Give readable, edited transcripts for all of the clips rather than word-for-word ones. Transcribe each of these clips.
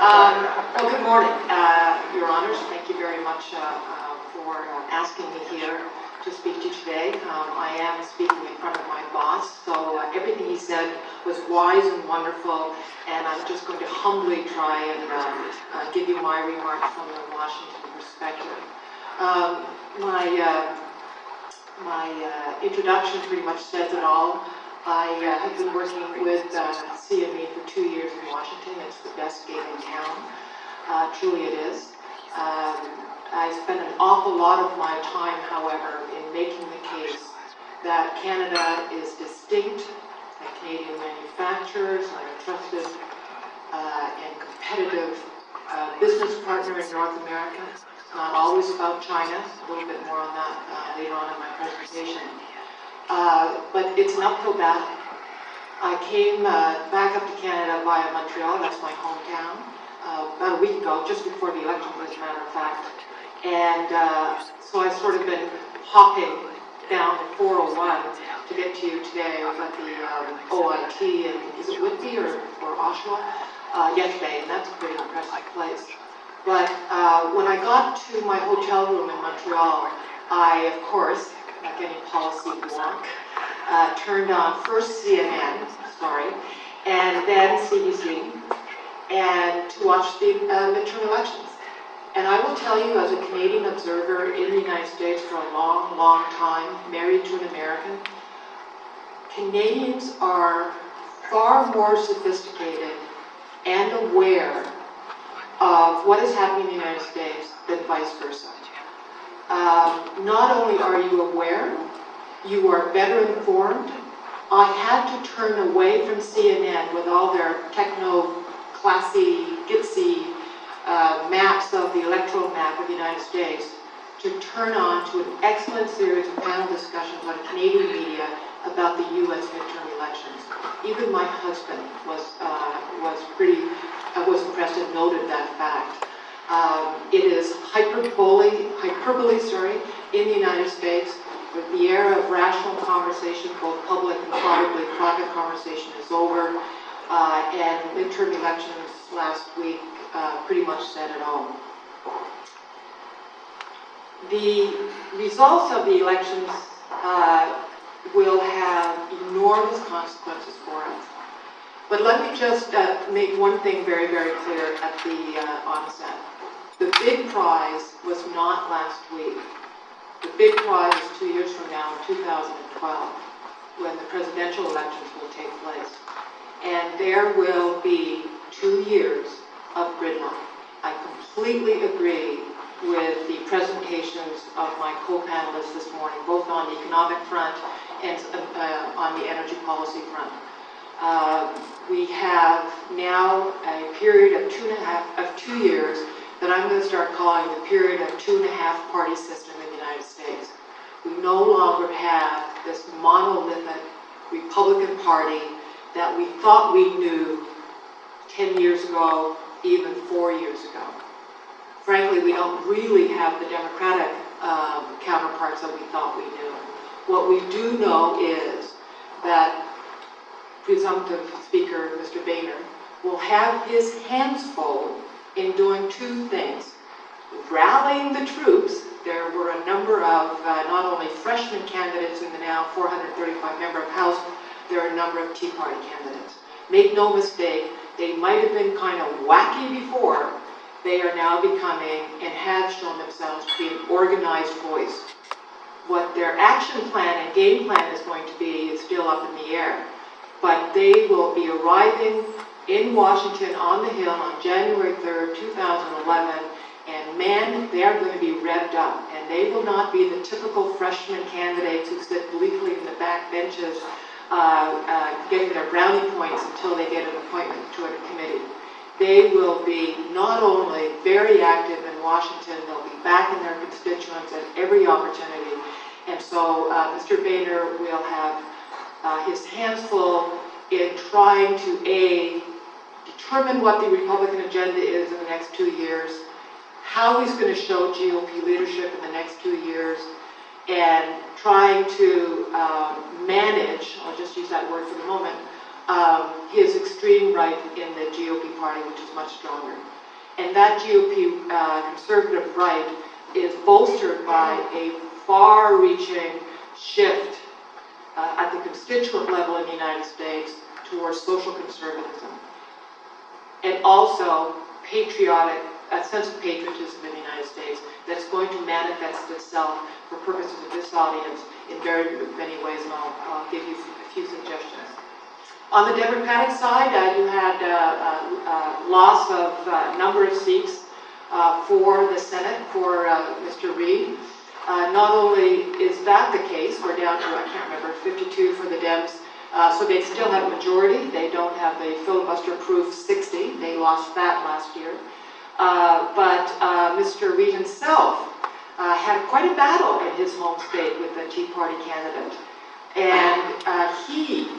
Well, good morning, Your Honors. Thank you very much for asking me here to speak to you today. I am speaking in front of my boss, so everything he said was wise and wonderful, and I'm just going to humbly try and give you my remarks from the Washington perspective. My introduction pretty much says it all. I have been working with CME for 2 years in Washington. It's the best game in town. Truly it is. I spend an awful lot of my time, however, in making the case that Canada is distinct, that Canadian manufacturers are a trusted and competitive business partner in North America. It's not always about China. A little bit more on that later on in my presentation. But it's an uphill battle. I came back up to Canada via Montreal, that's my hometown, about a week ago, just before the election, as a matter of fact. And so I've sort of been hopping down the 401 to get to you today. I was at the OIT in, is it Whitby or Oshawa? Yesterday, and that's a pretty impressive place. But when I got to my hotel room in Montreal, I, of course, like any policy wonk, turned on first CNN, and then CBC, and to watch the midterm elections. And I will tell you, as a Canadian observer in the United States for a long, long time, married to an American, Canadians are far more sophisticated and aware of what is happening in the United States than vice versa. Not only are you aware, you are better informed. I had to turn away from CNN with all their techno-classy, gitsy maps of the electoral map of the United States to turn on to an excellent series of panel discussions on Canadian media about the U.S. midterm elections. Even my husband was impressed and noted that fact. It is hyperbole, in the United States. The era of rational conversation, both public and probably private conversation, is over. And midterm elections last week pretty much said it all. The results of the elections will have enormous consequences for us. But let me just make one thing very, very clear at the onset. The big prize was not last week. The big prize is 2 years from now, in 2012, when the presidential elections will take place. And there will be 2 years of gridlock. I completely agree with the presentations of my co-panelists this morning, both on the economic front and on the energy policy front. We have now a period of 2 years that I'm going to start calling the period of 2.5 party system in the United States. We no longer have this monolithic Republican Party that we thought we knew 10 years ago, even 4 years ago. Frankly, we don't really have the Democratic counterparts that we thought we knew. What we do know is that presumptive Speaker Mr. Boehner will have his hands full in doing 2 things. Rallying the troops. There were a number of not only freshman candidates in the now 435-member House, there are a number of Tea Party candidates. Make no mistake, they might have been kind of wacky before. They are now becoming, and have shown themselves to be, an organized voice. What their action plan and game plan is going to be is still up in the air. But they will be arriving in Washington on the Hill on January 3rd, 2011, and man, they are going to be revved up. And they will not be the typical freshman candidates who sit bleakly in the back benches getting their brownie points until they get an appointment to a committee. They will be not only very active in Washington, they'll be back in their constituents at every opportunity. And so Mr. Boehner will have his hands full in trying to, determine what the Republican agenda is in the next 2 years, how he's going to show GOP leadership in the next 2 years, and trying to manage, I'll just use that word for the moment, his extreme right in the GOP party, which is much stronger. And that GOP conservative right is bolstered by a far-reaching shift at the constituent level in the United States towards social conservatism. And also patriotic, a sense of patriotism in the United States that's going to manifest itself for purposes of this audience in very many ways, and I'll give you a few suggestions. On the Democratic side, you had loss of a number of seats for the Senate for Mr. Reid. Not only is that the case, we're down to, I can't remember, 52 for the Dems, so they still have a majority. They don't have the filibuster-proof 60. They lost that last year. But Mr. Reid himself had quite a battle in his home state with the Tea Party candidate. And he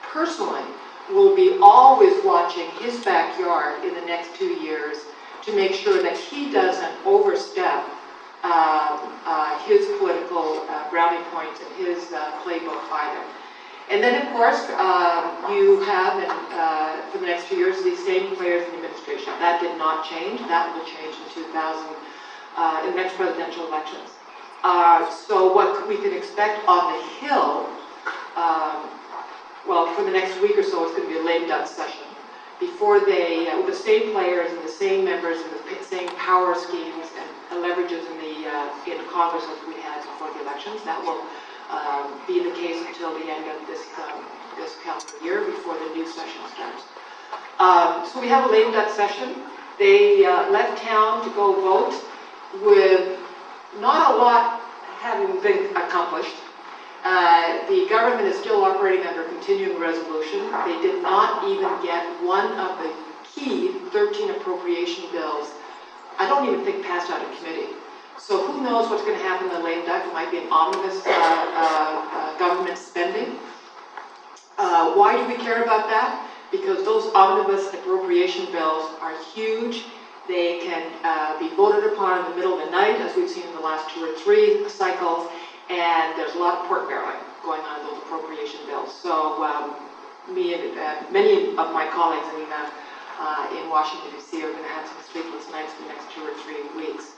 personally will be always watching his backyard in the next 2 years to make sure that he doesn't overstep his political brownie points and his playbook either. And then, of course, you have, for the next 2 years, these same players in the administration. That did not change. That will change in 2000, in the next presidential elections. So what we can expect on the Hill, well, for the next week or so, it's going to be a lame duck session. Before they, with the same players and the same members and the same power schemes and leverages in Congress as we had before the elections, that will be the case until the end of this calendar year before the new session starts. So we have a lame duck session. They left town to go vote with not a lot having been accomplished. The government is still operating under continuing resolution. They did not even get one of the key 13 appropriation bills, I don't even think passed out of committee. So who knows what's going to happen in the lame duck? It might be an omnibus government spending. Why do we care about that? Because those omnibus appropriation bills are huge. They can be voted upon in the middle of the night, as we've seen in the last 2 or 3 cycles, and there's a lot of pork barreling going on in those appropriation bills. So me and many of my colleagues in Washington, D.C. are going to have some sleepless nights for the next 2 or 3 weeks.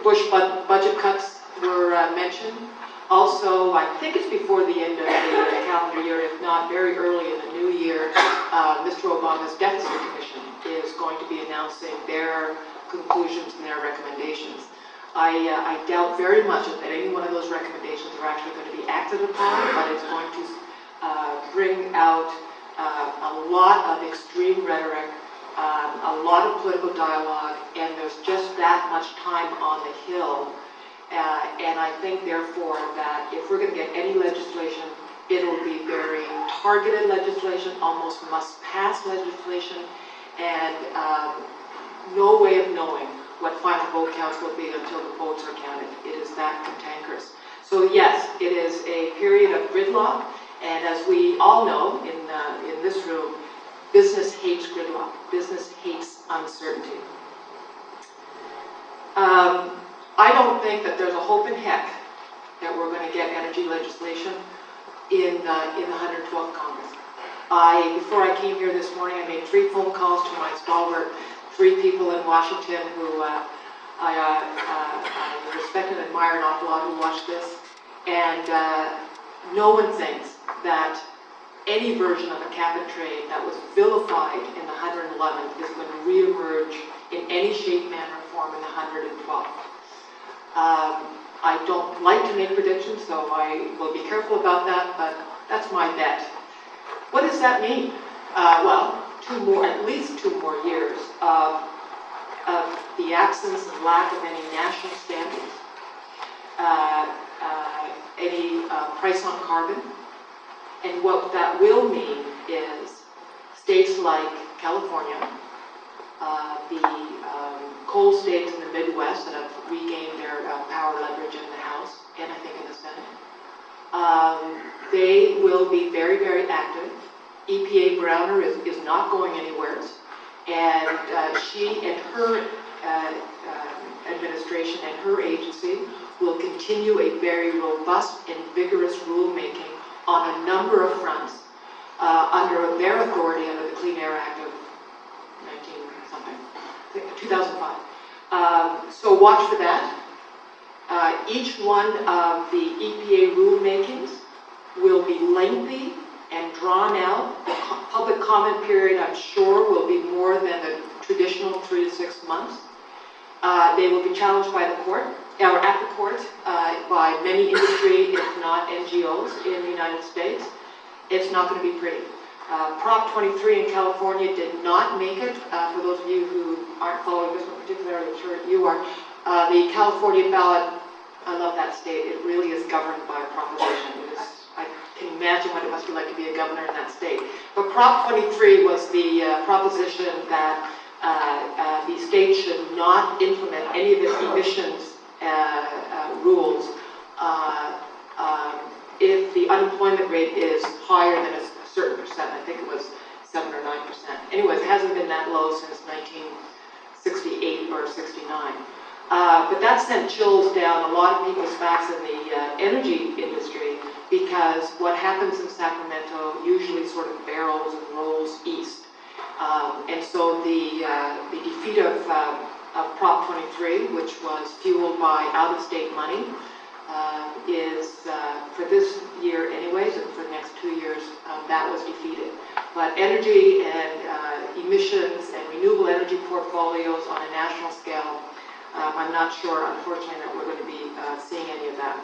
Bush budget cuts were mentioned. Also, I think it's before the end of the calendar year, if not very early in the new year, Mr. Obama's Deficit Commission is going to be announcing their conclusions and their recommendations. I doubt very much that any one of those recommendations are actually going to be acted upon, but it's going to bring out a lot of extreme rhetoric, a lot of political dialogue, and there's just that much time on the Hill. And I think, therefore, that if we're going to get any legislation, it'll be very targeted legislation, almost must-pass legislation, and no way of knowing what final vote counts will be until the votes are counted. It is that cantankerous. So yes, it is a period of gridlock, and as we all know in this room, business hates gridlock. Business hates uncertainty. I don't think that there's a hope in heck that we're going to get energy legislation in the 112th Congress. Before I came here this morning, I made 3 phone calls to my stalwart 3 people in Washington who I respect and admire an awful lot who watch this, and no one thinks that any version of a cap and trade that was vilified in the 111th is going to reemerge in any shape, manner, or form in the 112th. I don't like to make predictions, so I will be careful about that, but that's my bet. What does that mean? Well, at least 2 more years of the absence and lack of any national standards, any price on carbon, and what that will mean is states like California, the coal states in the Midwest that have regained their power leverage in the House and I think in the Senate, they will be very, very active. EPA Browner is not going anywhere, and she and her administration and her agency will continue a very robust and vigorous rulemaking on a number of fronts under their authority under the Clean Air Act of 2005. So watch for that. Each one of the EPA rulemakings will be lengthy and drawn out. The public comment period, I'm sure, will be more than the traditional 3 to 6 months. They will be challenged by the court, or at the court, by many industry, if not NGOs in the United States. It's not going to be pretty. Prop 23 in California did not make it. For those of you who aren't following this one particularly, I'm sure you are. The California ballot, I love that state. It really is governed by a proposition. I can imagine what it must be like to be a governor in that state. But Prop 23 was the proposition that the state should not implement any of its emissions rules if the unemployment rate is higher than a certain percent. I think it was 7 or 9%. Anyways, it hasn't been that low since 1968 or 69. But that sent chills down a lot of people's backs in the energy industry, because what happens in Sacramento usually sort of barrels and rolls east. And so the defeat of Prop 23, which was fueled by out-of-state money, is, for this year anyways, and for the next 2 years, that was defeated. But energy and emissions and renewable energy portfolios on a national scale, I'm not sure, unfortunately, that we're going to be seeing any of that.